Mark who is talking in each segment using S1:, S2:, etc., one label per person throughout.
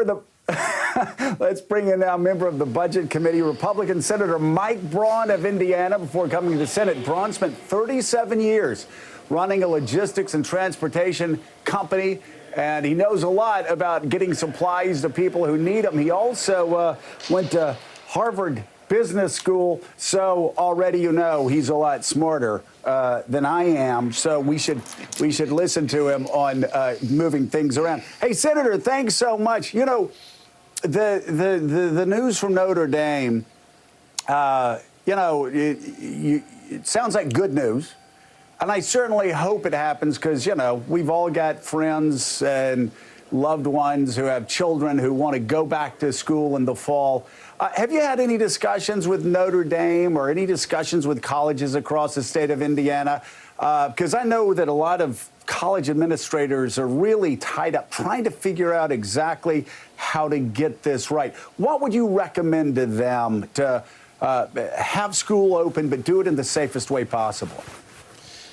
S1: the let's bring in now a member of the Budget Committee, Republican Senator Mike Braun of Indiana. Before coming to the Senate, Braun spent 37 years running a logistics and transportation company, and he knows a lot about getting supplies to people who need them. He also went to Harvard Business School, so already you know he's a lot smarter than I am. So we should listen to him on moving things around. Hey, Senator, thanks so much. You know, the news from Notre Dame, you know, it sounds like good news. And I certainly hope it happens because, you know, we've all got friends and loved ones who have children who want to go back to school in the fall. Have you had any discussions with Notre Dame or any discussions with colleges across the state of Indiana? Because I know that a lot of college administrators are really tied up trying to figure out exactly how to get this right. What would you recommend to them to have school open but do it in the safest way possible?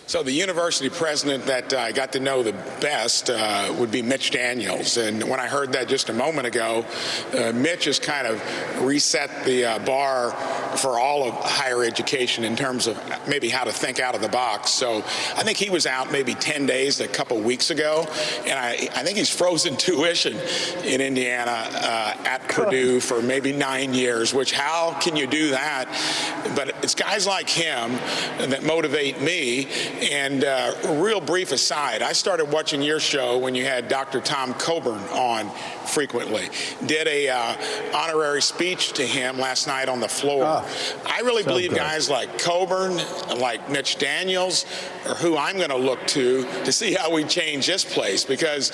S2: So the university president that I got to know the best would be Mitch Daniels. And when I heard that just a moment ago, Mitch has kind of reset the bar for all of higher education in terms of maybe how to think out of the box. So I think he was out maybe 10 days, a couple weeks ago. And I think he's frozen tuition in Indiana at Purdue for maybe 9 years, which how can you do that? But it's guys like him that motivate me. And real brief aside, I started watching your show when you had Dr. Tom Coburn on frequently. Did a honorary speech to him last night on the floor. I really believe guys like Coburn, like Mitch Daniels, are who I'm going to look to see how we change this place. Because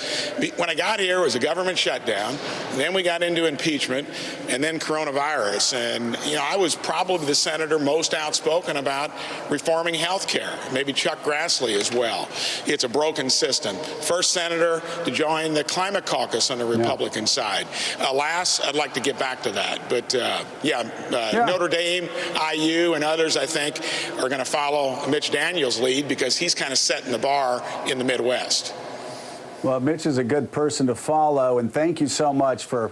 S2: when I got here, it was a government shutdown. Then we got into impeachment, and then coronavirus. And you know, I was probably the senator most outspoken about reforming health care. Maybe Chuck Grassley as well. It's a broken system. First senator to join the climate caucus on the Republican side. Alas, I'd like to get back to that. But Notre Dame, IU, and others, I think, are going to follow Mitch Daniels' lead because he's kind of setting the bar in the Midwest.
S1: Well, Mitch is a good person to follow, and thank you so much for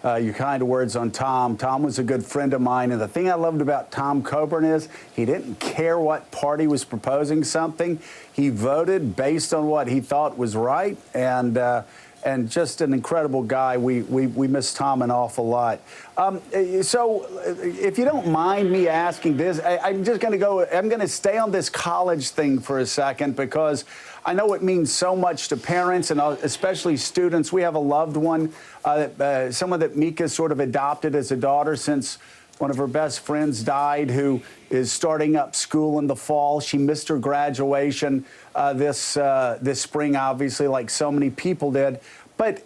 S1: your kind words on Tom. Tom was a good friend of mine, and the thing I loved about Tom Coburn is he didn't care what party was proposing something. He voted based on what he thought was right, and just an incredible guy. We miss Tom an awful lot. So if you don't mind me asking this, I'm just going to go, I'm going to stay on this college thing for a second because I know it means so much to parents and especially students. We have a loved one, someone that Mika sort of adopted as a daughter since one of her best friends died, who is starting up school in the fall. She missed her graduation this spring, obviously, like so many people did. But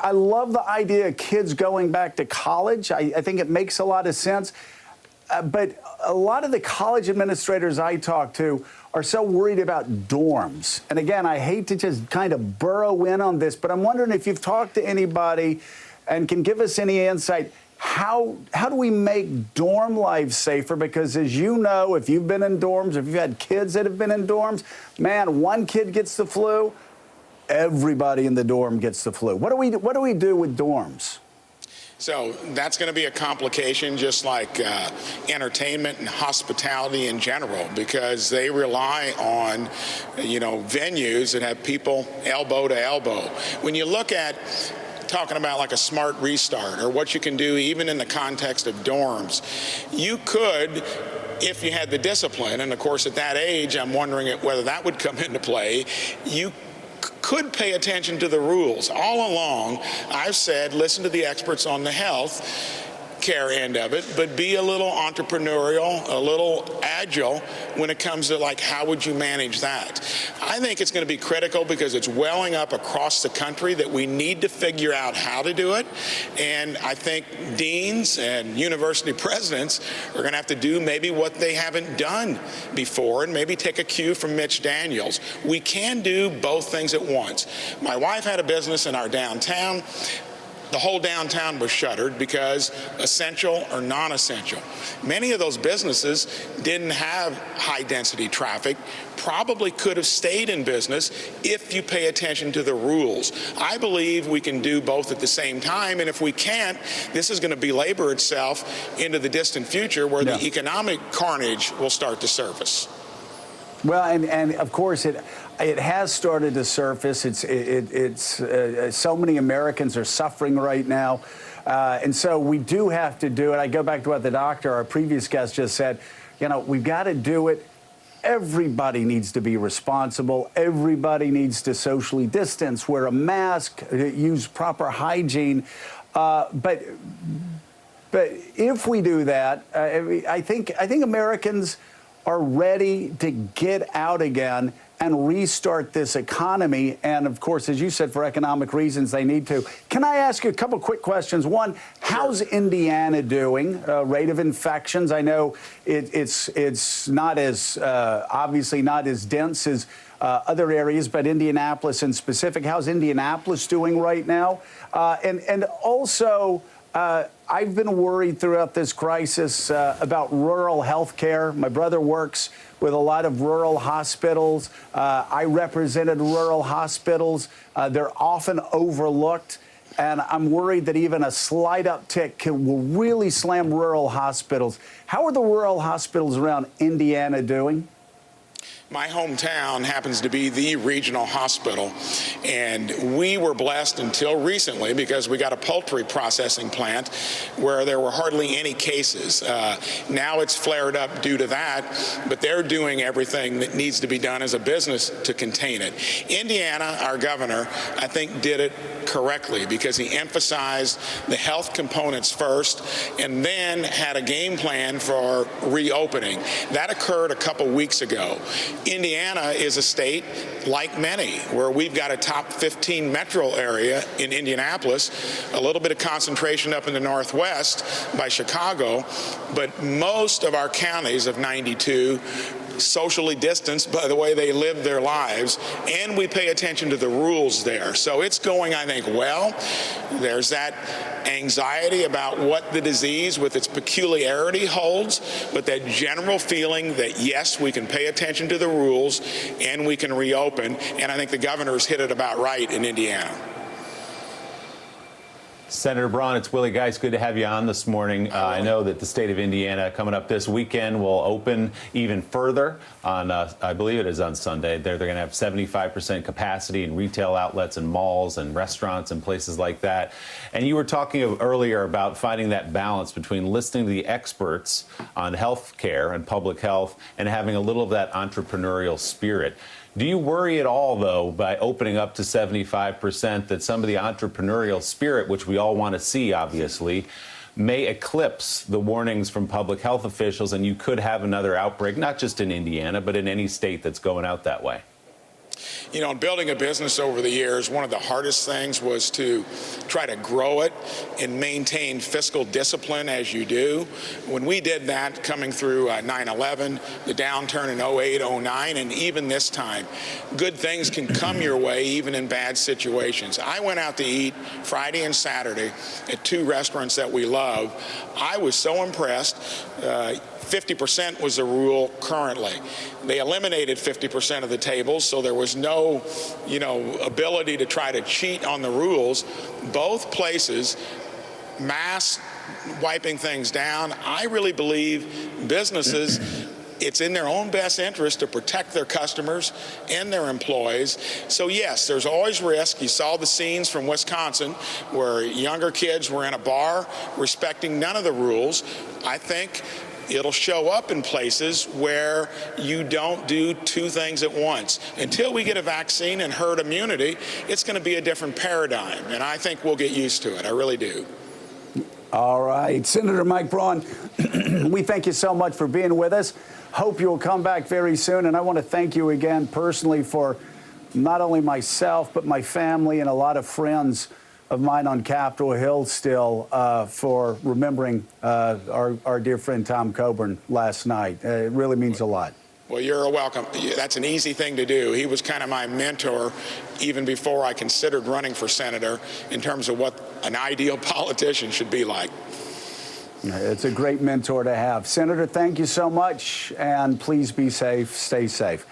S1: I love the idea of kids going back to college. I think it makes a lot of sense. But a lot of the college administrators I talk to are so worried about dorms. And again, I hate to just kind of burrow in on this, but I'm wondering if you've talked to anybody and can give us any insight. How do we make dorm life safer? Because as you know, if you've been in dorms, if you've had kids that have been in dorms, man, one kid gets the flu, everybody in the dorm gets the flu. What do we do with dorms?
S2: So that's going to be a complication, just like entertainment and hospitality in general, because they rely on, you know, venues that have people elbow to elbow. When you look at talking about like a smart restart or what you can do even in the context of dorms, you could, if you had the discipline, and of course at that age I'm wondering whether that would come into play, you could pay attention to the rules. All along, I've said, listen to the experts on the health care end of it, but be a little entrepreneurial, a little agile when it comes to like, how would you manage that? I think it's going to be critical because it's welling up across the country that we need to figure out how to do it. And I think deans and university presidents are going to have to do maybe what they haven't done before and maybe take a cue from Mitch Daniels. We can do both things at once. My wife had a business in our downtown. the whole downtown was shuttered because essential or non-essential. Many of those businesses didn't have high-density traffic, probably could have stayed in business if you pay attention to the rules. I believe we can do both at the same time, and if we can't, this is going to belabor itself into the distant future where the economic carnage will start to surface.
S1: Well, and of course it has started to surface. So many Americans are suffering right now, and so we do have to do it. I go back to what the doctor, our previous guest, just said. You know, we've got to do it. Everybody needs to be responsible. Everybody needs to socially distance, wear a mask, use proper hygiene. But if we do that, I think Americans are ready to get out again and restart this economy. And of course, as you said, for economic reasons, they need to. Can I ask you a couple quick questions? One, how's Indiana doing? Rate of infections? I know it's not as, obviously not as dense as other areas, but Indianapolis in specific. How's Indianapolis doing right now? And also, I've been worried throughout this crisis about rural health care. My brother works with a lot of rural hospitals. I represented rural hospitals. They're often overlooked. And I'm worried that even a slight uptick will really slam rural hospitals. How are the rural hospitals around Indiana doing?
S2: My hometown happens to be the regional hospital, and we were blessed until recently because we got a poultry processing plant where there were hardly any cases. Now it's flared up due to that, but they're doing everything that needs to be done as a business to contain it. Indiana, our governor, I think did it correctly because he emphasized the health components first and then had a game plan for reopening. That occurred a couple weeks ago. Indiana is a state, like many, where we've got a top 15 metro area in Indianapolis, a little bit of concentration up in the Northwest by Chicago, but most of our counties of 92 socially distanced by the way they live their lives, and we pay attention to the rules there. So it's going, I think, well. There's that anxiety about what the disease with its peculiarity holds, but that general feeling that, yes, we can pay attention to the rules and we can reopen, and I think the governor's hit it about right in Indiana.
S3: Senator Braun, it's Willie Geist. Good to have you on this morning. I know that the state of Indiana coming up this weekend will open even further on, I believe it is on Sunday. They're going to have 75% capacity in retail outlets and malls and restaurants and places like that. And you were talking earlier about finding that balance between listening to the experts on health care and public health and having a little of that entrepreneurial spirit. Do you worry at all, though, by opening up to 75%, that some of the entrepreneurial spirit, which we all want to see, obviously, may eclipse the warnings from public health officials and you could have another outbreak, not just in Indiana, but in any state that's going out that way?
S2: You know, in building a business over the years, one of the hardest things was to try to grow it and maintain fiscal discipline as you do. When we did that coming through 9/11, the downturn in 08, 09, and even this time, good things can come your way even in bad situations. I went out to eat Friday and Saturday at two restaurants that we love. I was so impressed. 50% was the rule currently. They eliminated 50% of the tables, so there was no, ability to try to cheat on the rules. Both places, mass wiping things down. I really believe businesses, it's in their own best interest to protect their customers and their employees. So yes, there's always risk. You saw the scenes from Wisconsin where younger kids were in a bar respecting none of the rules. I think it'll show up in places where you don't do two things at once. Until we get a vaccine and herd immunity, it's going to be a different paradigm, and I think we'll get used to it. I really do.
S1: All right. Senator Mike Braun, we thank you so much for being with us. Hope you'll come back very soon, and I want to thank you again personally for not only myself, but my family and a lot of friends of mine on Capitol Hill still for remembering our dear friend Tom Coburn last night. It really means a lot.
S2: Well, you're welcome. That's an easy thing to do. He was kind of my mentor even before I considered running for senator in terms of what an ideal politician should be like.
S1: It's a great mentor to have. Senator, thank you so much, and please be safe. Stay safe.